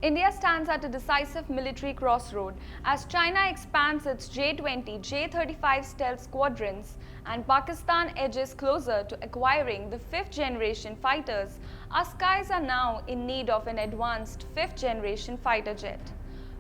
India stands at a decisive military crossroad as China expands its J-20, J-35 stealth squadrons and Pakistan edges closer to acquiring the fifth-generation fighters. Our skies are now in need of an advanced fifth-generation fighter jet.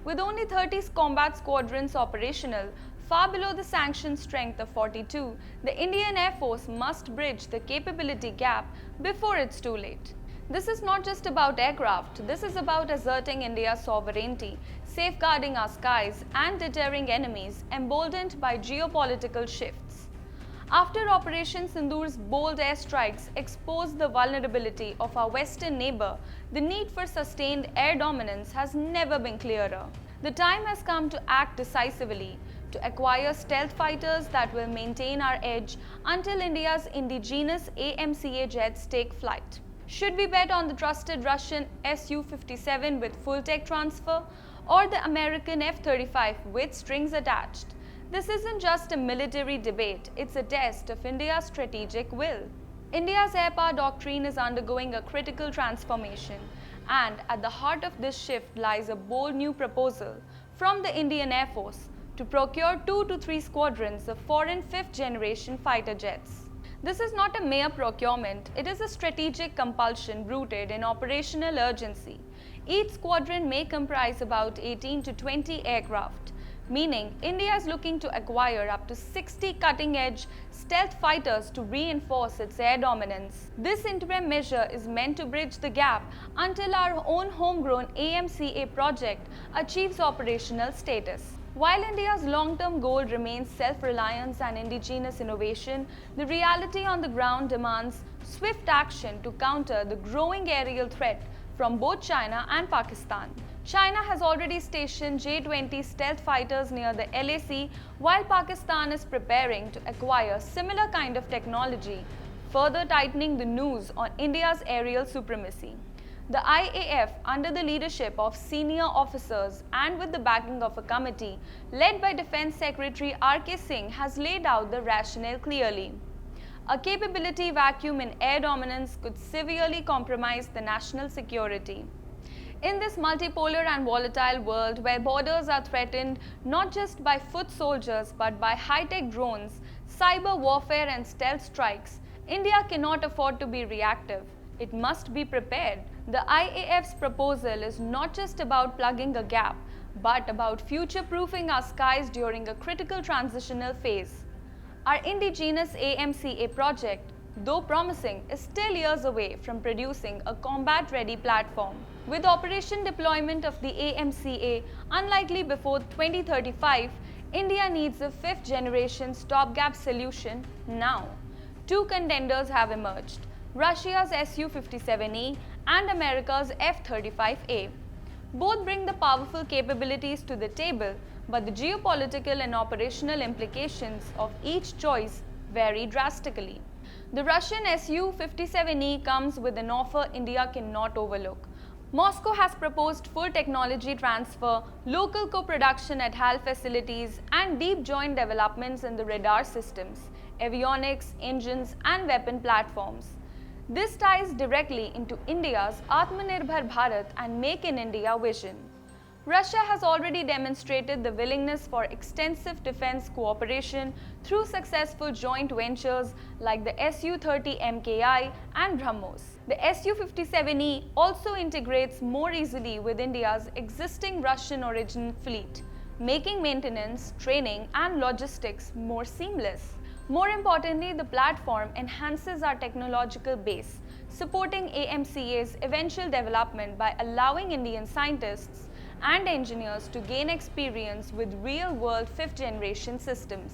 With only 30 combat squadrons operational, far below the sanctioned strength of 42, the Indian Air Force must bridge the capability gap before it's too late. This is not just about aircraft, this is about asserting India's sovereignty, safeguarding our skies and deterring enemies emboldened by geopolitical shifts. After Operation Sindoor's bold airstrikes exposed the vulnerability of our western neighbor, the need for sustained air dominance has never been clearer. The time has come to act decisively, to acquire stealth fighters that will maintain our edge until India's indigenous AMCA jets take flight. Should we bet on the trusted Russian Su-57 with full tech transfer or the American F-35 with strings attached? This isn't just a military debate, it's a test of India's strategic will. India's air power doctrine is undergoing a critical transformation, and at the heart of this shift lies a bold new proposal from the Indian Air Force to procure 2 to 3 squadrons of foreign fifth-generation fighter jets. This is not a mere procurement, it is a strategic compulsion rooted in operational urgency. Each squadron may comprise about 18 to 20 aircraft, meaning India is looking to acquire up to 60 cutting-edge stealth fighters to reinforce its air dominance. This interim measure is meant to bridge the gap until our own homegrown AMCA project achieves operational status. While India's long-term goal remains self-reliance and indigenous innovation, the reality on the ground demands swift action to counter the growing aerial threat from both China and Pakistan. China has already stationed J-20 stealth fighters near the LAC, while Pakistan is preparing to acquire similar kind of technology, further tightening the noose on India's aerial supremacy. The IAF, under the leadership of senior officers and with the backing of a committee led by Defence Secretary R.K. Singh, has laid out the rationale clearly. A capability vacuum in air dominance could severely compromise the national security. In this multipolar and volatile world where borders are threatened not just by foot soldiers but by high-tech drones, cyber warfare and stealth strikes, India cannot afford to be reactive. It must be prepared. The IAF's proposal is not just about plugging a gap, but about future-proofing our skies during a critical transitional phase. Our indigenous AMCA project, though promising, is still years away from producing a combat-ready platform. With operation deployment of the AMCA unlikely before 2035, India needs a fifth-generation stopgap solution now. Two contenders have emerged: Russia's Su-57E and America's F-35A. Both bring the powerful capabilities to the table, but the geopolitical and operational implications of each choice vary drastically. The Russian Su-57E comes with an offer India cannot overlook. Moscow has proposed full technology transfer, local co-production at HAL facilities, and deep joint developments in the radar systems, avionics, engines, and weapon platforms. This ties directly into India's Atmanirbhar Bharat and Make in India vision. Russia has already demonstrated the willingness for extensive defense cooperation through successful joint ventures like the Su-30 MKI and BrahMos. The Su-57E also integrates more easily with India's existing Russian origin fleet, making maintenance, training, and logistics more seamless. More importantly, the platform enhances our technological base, supporting AMCA's eventual development by allowing Indian scientists and engineers to gain experience with real-world fifth-generation systems.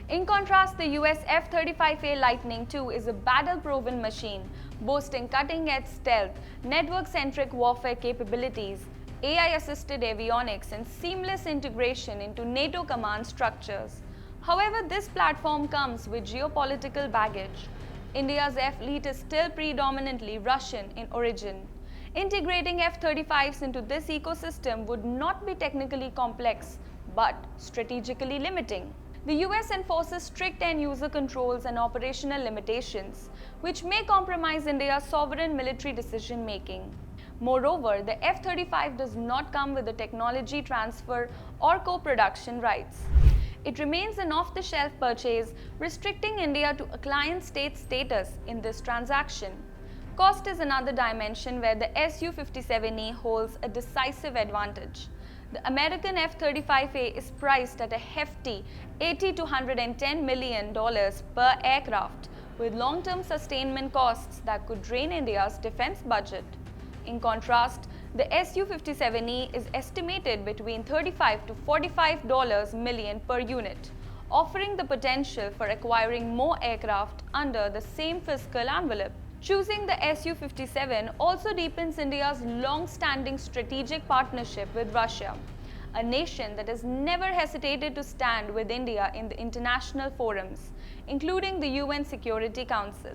In contrast, the US F-35A Lightning II is a battle-proven machine, boasting cutting-edge stealth, network-centric warfare capabilities, AI-assisted avionics, and seamless integration into NATO command structures. However, this platform comes with geopolitical baggage. India's F-fleet is still predominantly Russian in origin. Integrating F-35s into this ecosystem would not be technically complex, but strategically limiting. The US enforces strict end-user controls and operational limitations, which may compromise India's sovereign military decision-making. Moreover, the F-35 does not come with the technology transfer or co-production rights. It remains an off-the-shelf purchase, restricting India to a client state status in this transaction. Cost is another dimension where the Su-57E holds a decisive advantage. The American F-35A is priced at a hefty $80 to $110 million per aircraft, with long-term sustainment costs that could drain India's defense budget. In contrast, the Su-57E is estimated between $35 to $45 million per unit, offering the potential for acquiring more aircraft under the same fiscal envelope. Choosing the Su-57 also deepens India's long-standing strategic partnership with Russia, a nation that has never hesitated to stand with India in the international forums, including the UN Security Council.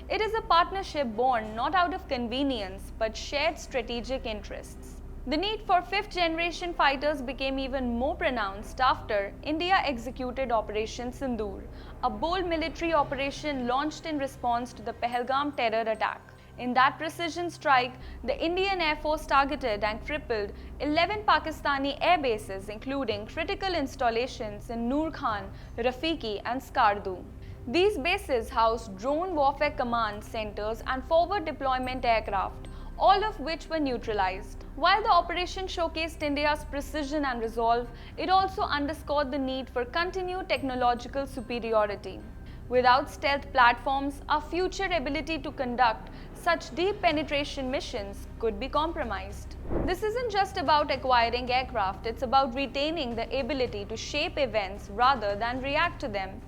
It is a partnership born not out of convenience but shared strategic interests. The need for fifth-generation fighters became even more pronounced after India executed Operation Sindoor, a bold military operation launched in response to the Pahalgam terror attack. In that precision strike, the Indian Air Force targeted and crippled 11 Pakistani air bases, including critical installations in Noor Khan, Rafiki and Skardu. These bases house drone warfare command centers and forward deployment aircraft, all of which were neutralized. While the operation showcased India's precision and resolve, it also underscored the need for continued technological superiority. Without stealth platforms, our future ability to conduct such deep penetration missions could be compromised. This isn't just about acquiring aircraft, it's about retaining the ability to shape events rather than react to them.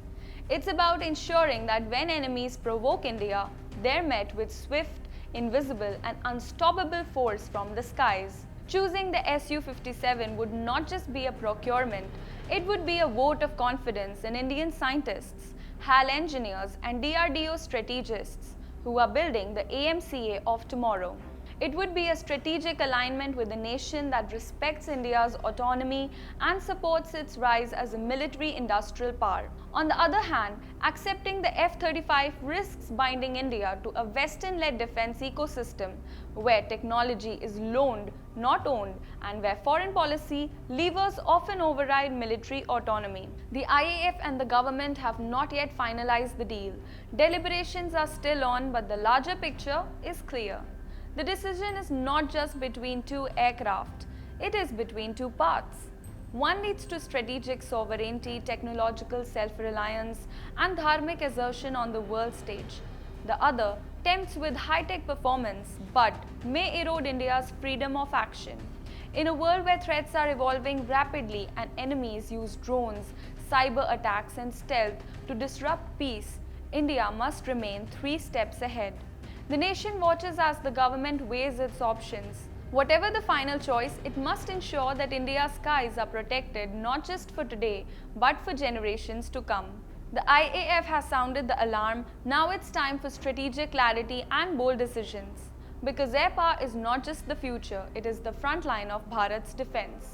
It's about ensuring that when enemies provoke India, they're met with swift, invisible and unstoppable force from the skies. Choosing the Su-57 would not just be a procurement, it would be a vote of confidence in Indian scientists, HAL engineers and DRDO strategists who are building the AMCA of tomorrow. It would be a strategic alignment with a nation that respects India's autonomy and supports its rise as a military-industrial power. On the other hand, accepting the F-35 risks binding India to a Western-led defense ecosystem where technology is loaned, not owned, and where foreign policy levers often override military autonomy. The IAF and the government have not yet finalized the deal. Deliberations are still on, but the larger picture is clear. The decision is not just between two aircraft, it is between two paths. One leads to strategic sovereignty, technological self-reliance, and dharmic assertion on the world stage. The other tempts with high-tech performance but may erode India's freedom of action. In a world where threats are evolving rapidly and enemies use drones, cyber attacks, and stealth to disrupt peace, India must remain 3 steps ahead. The nation watches as the government weighs its options. Whatever the final choice, it must ensure that India's skies are protected not just for today, but for generations to come. The IAF has sounded the alarm. Now it's time for strategic clarity and bold decisions. Because air power is not just the future, it is the front line of Bharat's defense.